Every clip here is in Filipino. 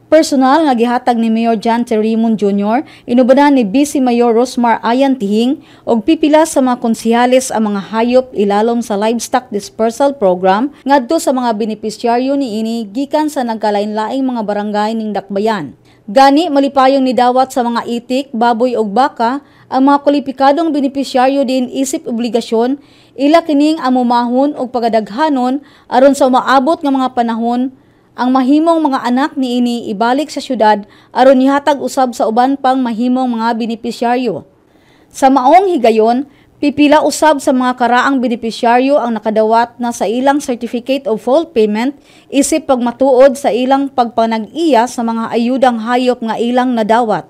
Personal nga gihatag ni Mayor John Terrimon Jr. inubanan ni Vice Mayor Rosmar Ayan Tihing og pipila sa mga konsehales ang mga hayop ilalom sa livestock dispersal program ngadto sa mga benepisyaryo niini gikan sa nagkalain-laing mga barangay ning Dakbayan. Gani malipayong nidawat sa mga itik, baboy ug baka ang mga kwalipikadong benepisyaryo din isip obligasyon ila kining amumahon og pagadaghanon aron sa umaabot nga mga panahon ang mahimong mga anak niini ibalik sa syudad aron ihatag usab sa uban pang mahimong mga benepisyaryo. Sa maong higayon, pipila usab sa mga karaang benepisyaryo ang nakadawat na sa ilang Certificate of Full Payment isip pagmatuod sa ilang pagpanag-iya sa mga ayudang hayop nga ilang nadawat.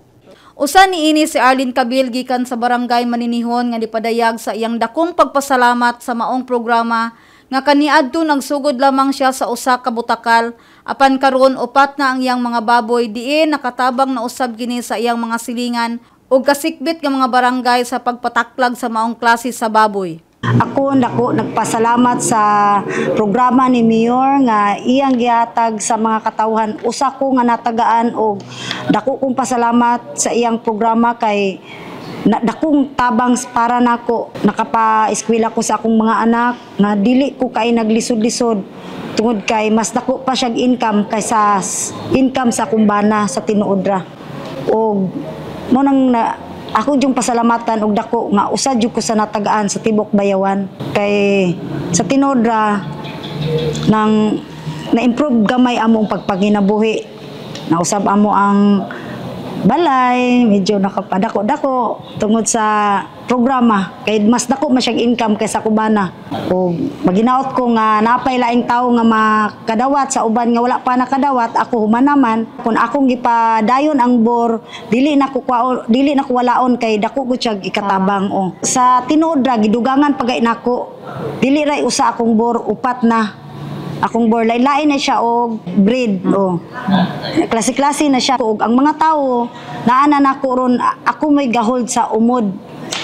Usa niini si Arlene Cabil gikan sa Barangay Maninihon nga nipadayag sa iyang dakong pagpasalamat sa maong programa nga kaniadto nagsugod lamang siya sa usa ka butakal apan karon upat na ang iyang mga baboy diin nakatabang na usab kini sa iyang mga silingan ug kasikbit nga mga barangay sa pagpataklag sa maong klase sa baboy. Ako nagpasalamat sa programa ni Mayor nga iyang gihatag sa mga katawhan. Usa ko nga natagaan og dako kong pasalamat sa iyang programa kay dakong tabang para nako nakapa-eskwela ko sa akong mga anak nga dili ko kay naglisod-lisod tungod kay mas dako pa siya income kaysa income sa akong bana sa tinuod ra. Og mo nang ako yung pasalamatan og dako nga usa jud ko sa natagaan sa tibok Bayawan kay sa tinuod ra nang na-improve gamay among pagpanginabuhi. Nausab amo ang balay, medyo nakapadako-dako tungod sa programa. Kay mas dako masyang income kaysa kubana. O maginaot ko nga napay laing tao nga makadawat sa uban nga wala pa nakadawat, ako humanaman. Kung akong gipadayon ang bor, dili na ko walaon kay dako ko siya ikatabang. O. Sa tinuod ra gidugangan pagay nako. Dili ra usa akong bor, upat na. Akong bor lain-lain na siya og breed o klase-klase na siya og ang mga tawo naana nako ron ako may gahold sa umod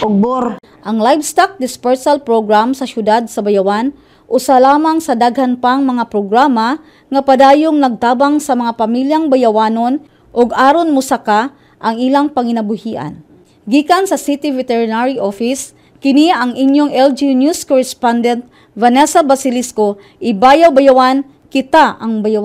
og bor. Ang livestock dispersal program sa syudad sa Bayawan usa lamang sa daghan pang mga programa nga padayong nagtabang sa mga pamilyang Bayawanon ug aron musaka ang ilang panginabuhian. Gikan sa City Veterinary Office, kini ang inyong LG News correspondent Vanessa Basilisco, Ibayaw Bayawan, kita ang Bayawan.